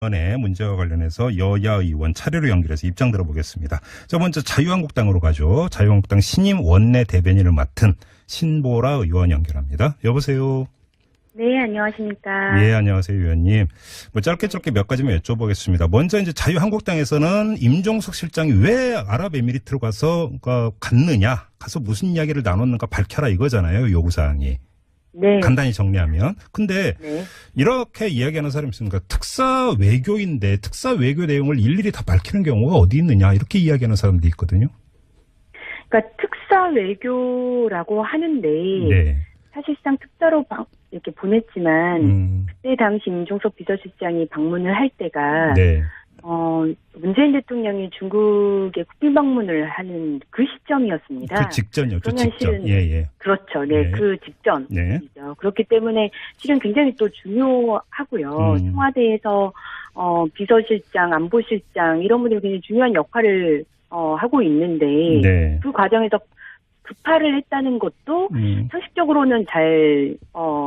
이번에 문제와 관련해서 여야 의원 차례로 연결해서 입장 들어보겠습니다. 첫 번째 자유한국당으로 가죠. 자유한국당 신임 원내 대변인을 맡은 신보라 의원 연결합니다. 여보세요. 네, 안녕하십니까. 예, 안녕하세요, 의원님. 뭐 짧게 몇 가지만 여쭤보겠습니다. 먼저 이제 자유한국당에서는 임종석 실장이 왜 아랍에미리트로 가서 무슨 이야기를 나눴는가 밝혀라 이거잖아요, 요구사항이. 네. 간단히 정리하면. 근데 네. 이렇게 이야기하는 사람이 있습니까? 특사 외교인데 특사 외교 내용을 일일이 다 밝히는 경우가 어디 있느냐 이렇게 이야기하는 사람도 있거든요. 그러니까 특사 외교라고 하는데 네. 사실상 특사로 이렇게 보냈지만 그때 당시 임종석 비서실장이 방문을 할 때가 네. 문재인 대통령이 중국에 국빈 방문을 하는 그 시점이었습니다. 그 직전이었죠. 그러면 직전. 실은 예. 그렇죠. 네, 네. 그 직전이죠. 네. 그렇기 때문에 실은 굉장히 또 중요하고요. 청와대에서 비서실장, 안보실장 이런 분들이 굉장히 중요한 역할을 하고 있는데 네. 그 과정에서 급파를 했다는 것도 상식적으로는 잘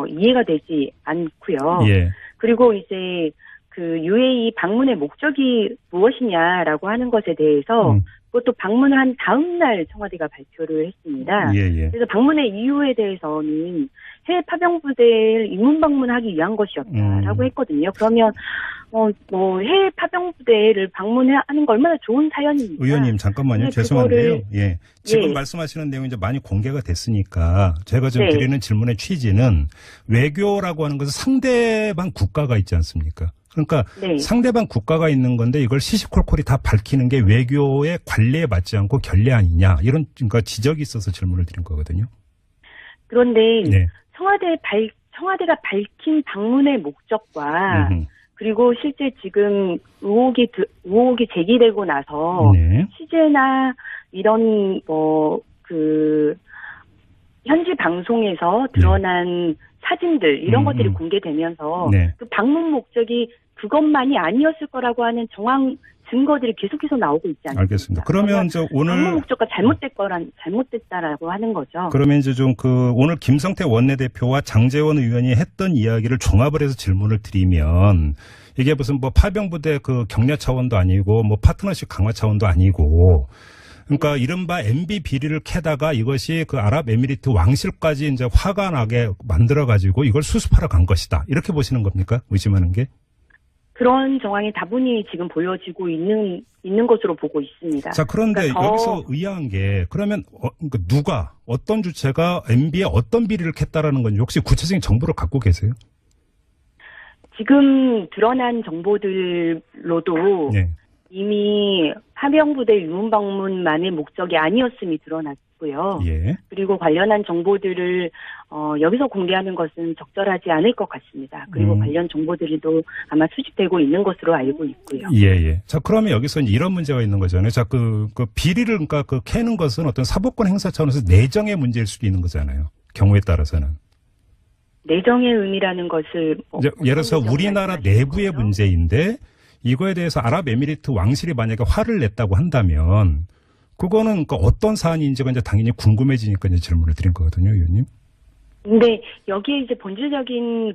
이해가 되지 않고요. 예. 그리고 이제 그 UAE 방문의 목적이 무엇이냐라고 하는 것에 대해서 그것도 방문을 한 다음 날 청와대가 발표를 했습니다. 예. 그래서 방문의 이유에 대해서는 해외 파병부대를 인문 방문하기 위한 것이었다라고 했거든요. 그러면 해외 파병부대를 방문하는 거 얼마나 좋은 사연입니까? 의원님 잠깐만요. 죄송한데요. 예. 지금 말씀하시는 내용이 이제 많이 공개가 됐으니까 제가 좀 드리는 질문의 취지는 외교라고 하는 것은 상대방 국가가 있지 않습니까? 그러니까 상대방 국가가 있는 건데 이걸 시시콜콜이 다 밝히는 게 외교의 관례에 맞지 않고 결례 아니냐 이런 그러니까 지적이 있어서 질문을 드린 거거든요. 그런데 청와대가 밝힌 방문의 목적과 그리고 실제 지금 의혹이 제기되고 나서 취재나 이런 현지 방송에서 드러난 사진들 이런 것들이 공개되면서 그 방문 목적이 그것만이 아니었을 거라고 하는 정황 증거들이 계속해서 나오고 있지 않습니까? 알겠습니다. 그러면 오늘 방문 목적과 잘못됐다라고 하는 거죠. 그러면 이제 좀 오늘 김성태 원내대표와 장제원 의원이 했던 이야기를 종합을 해서 질문을 드리면 이게 무슨 파병부대 격려 차원도 아니고 파트너십 강화 차원도 아니고 그러니까 이른바 MB 비리를 캐다가 이것이 아랍에미리트 왕실까지 이제 화가 나게 만들어가지고 이걸 수습하러 간 것이다. 이렇게 보시는 겁니까? 의심하는 게? 그런 정황이 다분히 지금 보여지고 있는 것으로 보고 있습니다. 자, 그런데 여기서 의아한 게 그러면 누가 어떤 주체가 MB에 어떤 비리를 캤다라는 건지 혹시 구체적인 정보를 갖고 계세요? 지금 드러난 정보들로도 이미 파병부대 유문 방문만의 목적이 아니었음이 드러났고요. 그리고 관련한 정보들을 여기서 공개하는 것은 적절하지 않을 것 같습니다. 그리고 관련 정보들도 아마 수집되고 있는 것으로 알고 있고요. 자, 그러면 여기서 이런 문제가 있는 거잖아요. 자, 비리를 캐는 것은 어떤 사법권 행사 차원에서 내정의 문제일 수도 있는 거잖아요. 경우에 따라서는. 내정의 의미라는 것을 예를 들어서 우리나라 내부의 문제인데 이거에 대해서 아랍에미리트 왕실이 만약에 화를 냈다고 한다면 그거는 어떤 사안인지가 이제 당연히 궁금해지니까 이제 질문을 드린 거거든요, 의원님. 근데 여기에 이제 본질적인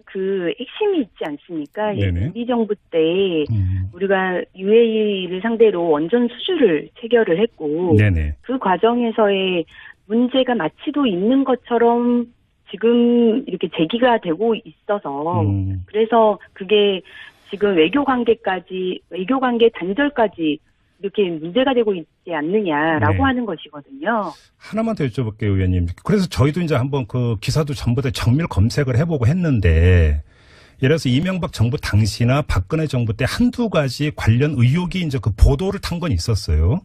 핵심이 있지 않습니까? MB 정부 때 우리가 UAE를 상대로 원전 수주를 체결을 했고 그 과정에서의 문제가 마치도 있는 것처럼 지금 이렇게 제기가 되고 있어서 그래서 그게 지금 외교 관계 단절까지 이렇게 문제가 되고 있지 않느냐라고 하는 것이거든요. 하나만 더 여쭤볼게요, 의원님. 그래서 저희도 이제 한번 기사도 전부 다 정밀 검색을 해보고 했는데, 예를 들어서 이명박 정부 당시나 박근혜 정부 때 한두 가지 관련 의혹이 이제 보도를 탄 건 있었어요.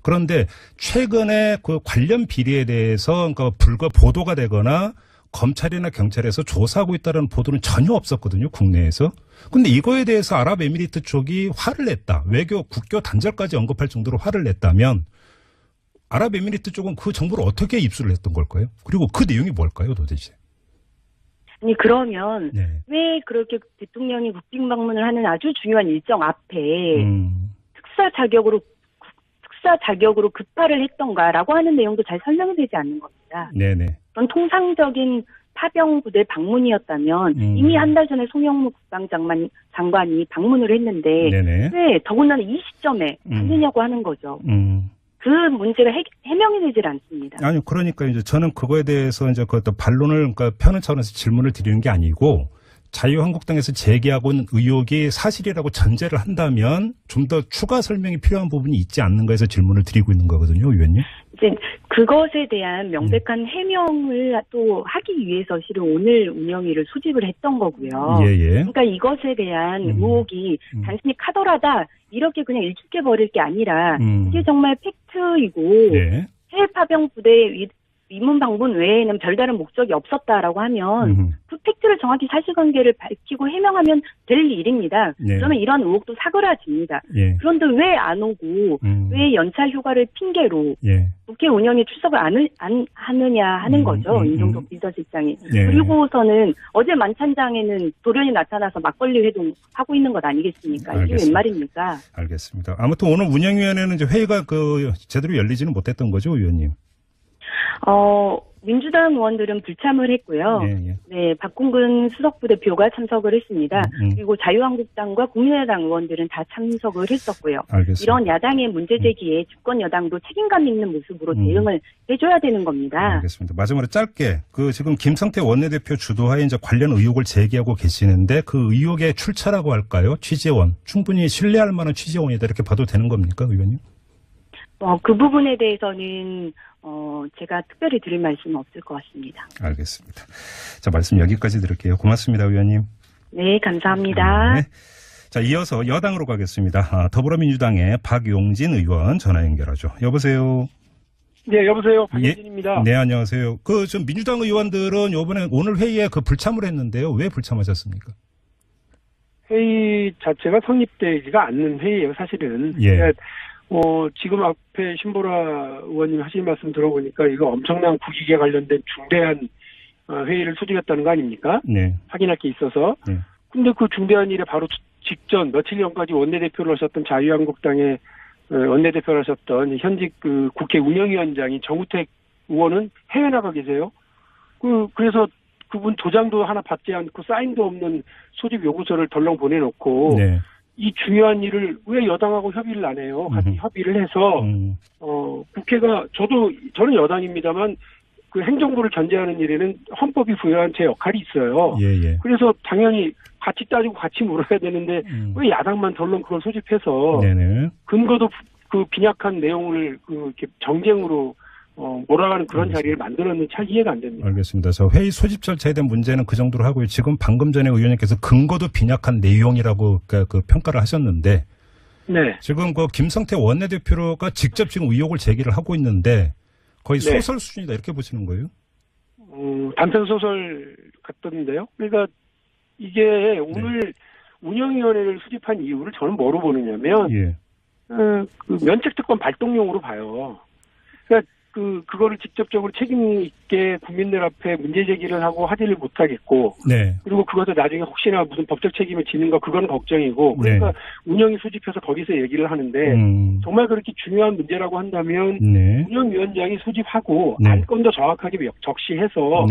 그런데 최근에 관련 비리에 대해서 불과 보도가 되거나 검찰이나 경찰에서 조사하고 있다는 보도는 전혀 없었거든요, 국내에서. 근데 이거에 대해서 아랍에미리트 쪽이 화를 냈다. 국교 단절까지 언급할 정도로 화를 냈다면 아랍에미리트 쪽은 그 정보를 어떻게 입수를 했던 걸까요? 그리고 그 내용이 뭘까요, 도대체? 아니, 그러면 왜 그렇게 대통령이 국빈 방문을 하는 아주 중요한 일정 앞에 특사 자격으로 급파를 했던가라고 하는 내용도 잘 설명되지 않는 겁니다. 그런 통상적인 파병 부대 방문이었다면 이미 한 달 전에 송영무 국방장관이 방문을 했는데 네네. 왜 더군다나 이 시점에 하느냐고 하는 거죠. 그 문제가 해명이 되질 않습니다. 아니, 그러니까 이제 저는 그거에 대해서 이제 그 반론을, 그러니까 펴는 차원에서 질문을 드리는 게 아니고, 자유한국당에서 제기하고 있는 의혹이 사실이라고 전제를 한다면 좀 더 추가 설명이 필요한 부분이 있지 않는가 해서 질문을 드리고 있는 거거든요, 의원님. 이제 그것에 대한 명백한 해명을 또 하기 위해서 실은 오늘 운영위를 소집을 했던 거고요. 예. 그러니까 이것에 대한 의혹이 단순히 카더라다 이렇게 그냥 일축해 버릴 게 아니라 이게 정말 팩트이고 예. 해외 파병 부대 위문 방문 외에는 별다른 목적이 없었다라고 하면 그 팩트를 정확히 사실관계를 밝히고 해명하면 될 일입니다. 예. 그러면 이런 의혹도 사그라집니다. 예. 그런데 왜 안 오고 왜 연차 휴가를 핑계로 예. 국회 운영에 출석을 안 하느냐 하는 거죠. 임종석 비서실장이. 예. 그리고서는 어제 만찬장에는 돌연히 나타나서 막걸리 회동하고 있는 것 아니겠습니까? 알겠습니다. 이게 웬 말입니까? 알겠습니다. 아무튼 오늘 운영위원회는 이제 회의가 제대로 열리지는 못했던 거죠, 의원님? 민주당 의원들은 불참을 했고요. 예. 네, 박홍근 수석부대표가 참석을 했습니다. 그리고 자유한국당과 국민의당 의원들은 다 참석을 했었고요. 알겠습니다. 이런 야당의 문제 제기에 집권 여당도 책임감 있는 모습으로 대응을 해줘야 되는 겁니다. 알겠습니다. 마지막으로 짧게 지금 김성태 원내대표 주도하에 이제 관련 의혹을 제기하고 계시는데 그 의혹의 출처라고 할까요? 취재원 충분히 신뢰할 만한 취재원이다 이렇게 봐도 되는 겁니까, 의원님? 그 부분에 대해서는 제가 특별히 드릴 말씀은 없을 것 같습니다. 알겠습니다. 자, 말씀 여기까지 드릴게요. 고맙습니다, 의원님. 네, 감사합니다. 네. 자, 이어서 여당으로 가겠습니다. 더불어민주당의 박용진 의원 전화 연결하죠. 여보세요. 네, 여보세요. 박용진입니다. 네, 안녕하세요. 좀 민주당 의원들은 오늘 회의에 불참을 했는데요. 왜 불참하셨습니까? 회의 자체가 성립되지가 않는 회의예요, 사실은. 예. 그러니까 지금 앞에 신보라 의원님 하신 말씀 들어보니까 이거 엄청난 국익에 관련된 중대한 회의를 소집했다는 거 아닙니까? 네. 확인할 게 있어서. 네. 근데 그 중대한 일에 바로 직전 며칠 전까지 원내대표를 하셨던 자유한국당의 원내대표를 하셨던 현직 그 국회 운영위원장이 정우택 의원은 해외 나가 계세요. 그래서 그분 도장도 하나 받지 않고 사인도 없는 소집 요구서를 덜렁 보내놓고 네. 이 중요한 일을 왜 여당하고 협의를 안 해요? 같이 협의를 해서 국회가 저는 여당입니다만 그 행정부를 견제하는 일에는 헌법이 부여한 제 역할이 있어요. 예. 그래서 당연히 같이 따지고 같이 물어야 되는데 왜 야당만 덜렁 그걸 소집해서 네네. 근거도 그 빈약한 내용을 이렇게 정쟁으로 몰아가는 그런 알겠습니다. 자리를 만들었는지 잘 이해가 안 됩니다. 알겠습니다. 저 회의 소집 절차에 대한 문제는 그 정도로 하고요. 지금 방금 전에 의원님께서 근거도 빈약한 내용이라고 그 평가를 하셨는데, 네. 지금 김성태 원내대표가 직접 지금 의혹을 제기를 하고 있는데 거의 네. 소설 수준이다 이렇게 보시는 거예요? 단편 소설 같던데요. 그러니까 이게 오늘 운영위원회를 수집한 이유를 저는 뭐로 보느냐면, 예. 그 면책특권 발동용으로 봐요. 그러니까 그거를 직접적으로 책임 있게 국민들 앞에 문제 제기를 하고 하지를 못하겠고, 네. 그리고 그것을 나중에 혹시나 무슨 법적 책임을 지는가 그건 걱정이고, 그러니까 운영이 수집해서 거기서 얘기를 하는데 정말 그렇게 중요한 문제라고 한다면 운영위원장이 소집하고 안건도 정확하게 적시해서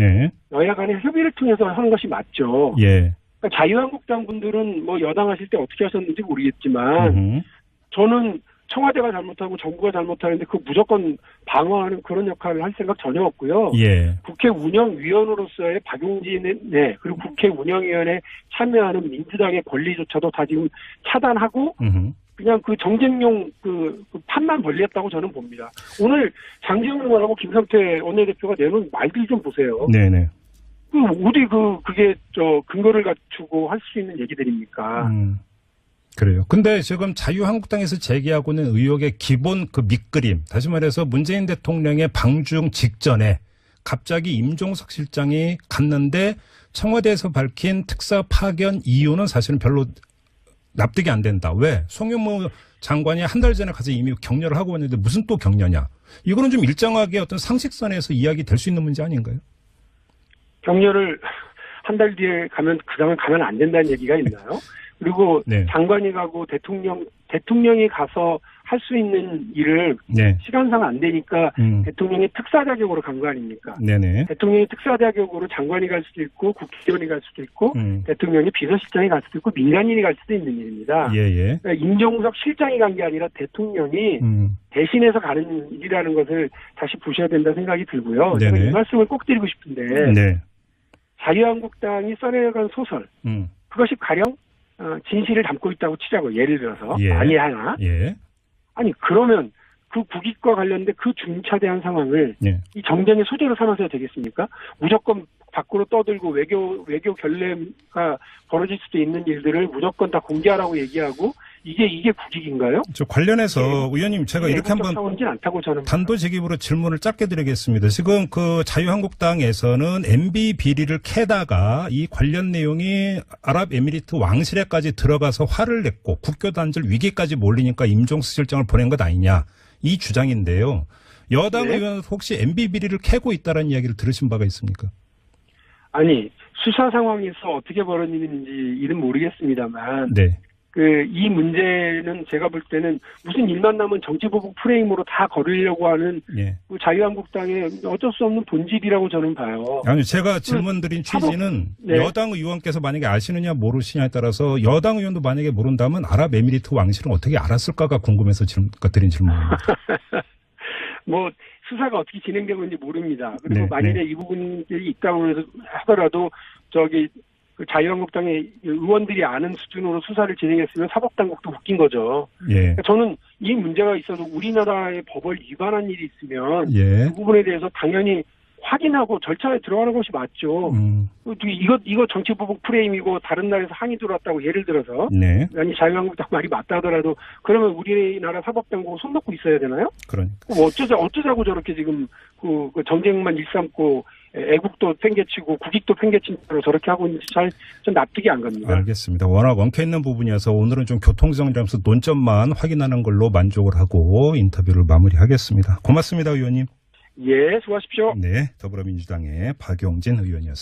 여야 간의 협의를 통해서 하는 것이 맞죠. 예. 그러니까 자유한국당 분들은 뭐 여당 하실 때 어떻게 하셨는지 모르겠지만 저는 청와대가 잘못하고 정부가 잘못하는데 그 무조건 방어하는 그런 역할을 할 생각 전혀 없고요. 예. 국회 운영위원으로서의 박용진의 그리고 국회 운영위원회에 참여하는 민주당의 권리조차도 다 지금 차단하고 그냥 그 정쟁용 그 판만 벌렸다고 저는 봅니다. 오늘 장제원 의원하고 김성태 원내대표가 내놓은 말들 좀 보세요. 네네. 어디 그게 근거를 갖추고 할 수 있는 얘기들입니까? 그래요. 근데 지금 자유한국당에서 제기하고 있는 의혹의 기본 밑그림, 다시 말해서 문재인 대통령의 방중 직전에 갑자기 임종석 실장이 갔는데 청와대에서 밝힌 특사 파견 이유는 사실은 별로 납득이 안 된다. 왜? 송영무 장관이 한 달 전에 가서 이미 격려를 하고 왔는데 무슨 또 격려냐? 이거는 좀 일정하게 어떤 상식선에서 이야기 될 수 있는 문제 아닌가요? 격려를 한 달 뒤에 그다음에 가면 안 된다는 얘기가 있나요? 그리고 장관이 가고 대통령이 가서 할 수 있는 일을 네. 시간상 안 되니까 대통령이 특사 자격으로 간 거 아닙니까? 네네. 대통령이 특사 자격으로 장관이 갈 수도 있고 국회의원이 갈 수도 있고 대통령이 비서실장이 갈 수도 있고 민간인이 갈 수도 있는 일입니다. 예예. 그러니까 임종석 실장이 간 게 아니라 대통령이 대신해서 가는 일이라는 것을 다시 보셔야 된다 생각이 들고요. 제가 이 말씀을 꼭 드리고 싶은데 네. 자유한국당이 써내려간 소설 그것이 가령 진실을 담고 있다고 치자고 예를 들어서 만에 하나 아니 그러면 그 국익과 관련된 그 중차대한 상황을 이 정쟁의 소재로 삼아서야 되겠습니까? 무조건 밖으로 떠들고 외교 결례가 벌어질 수도 있는 일들을 무조건 다 공개하라고 얘기하고 이게 국익인가요? 저 관련해서 의원님 제가 이렇게 한번 않다고 저는 단도직입으로 질문을 짧게 드리겠습니다. 지금 그 자유한국당에서는 MB 비리를 캐다가 이 관련 내용이 아랍에미리트 왕실에까지 들어가서 화를 냈고 국교 단절 위기까지 몰리니까 임종수 실장을 보낸 것 아니냐 이 주장인데요. 여당 의원 혹시 MB 비리를 캐고 있다는 이야기를 들으신 바가 있습니까? 아니 수사 상황에서 어떻게 벌어지는지 이는 모르겠습니다만 이 문제는 제가 볼 때는 무슨 일만 나면 정치보복 프레임으로 다 거르려고 하는 그 자유한국당의 어쩔 수 없는 본질이라고 저는 봐요. 아니 제가 질문드린 취지는 여당 의원께서 만약에 아시느냐 모르시냐에 따라서 여당 의원도 만약에 모른다면 아랍에미리트 왕실은 어떻게 알았을까가 궁금해서 드린 질문입니다. 뭐 수사가 어떻게 진행되고 있는지 모릅니다. 그리고 만일에 이 부분들이 있다고 해서 하더라도 그 자유한국당의 의원들이 아는 수준으로 수사를 진행했으면 사법당국도 웃긴 거죠. 그러니까 저는 이 문제가 있어도 우리나라의 법을 위반한 일이 있으면 그 부분에 대해서 당연히 확인하고 절차에 들어가는 것이 맞죠. 이거 정치보복 프레임이고 다른 나라에서 항의 들어왔다고 예를 들어서 아니 자유한국당 말이 맞다 하더라도 그러면 우리나라 사법당국은 손 놓고 있어야 되나요? 그러니까. 어쩌자고 저렇게 지금 그 정쟁만 일삼고 애국도 팽개치고 국익도 팽개친 대로 저렇게 하고 있는지 좀 납득이 안 갑니다. 알겠습니다. 워낙 엉켜있는 부분이어서 오늘은 좀 교통정리하면서 논점만 확인하는 걸로 만족을 하고 인터뷰를 마무리하겠습니다. 고맙습니다, 의원님. 예, 수고하십시오. 네, 더불어민주당의 박용진 의원이었습니다.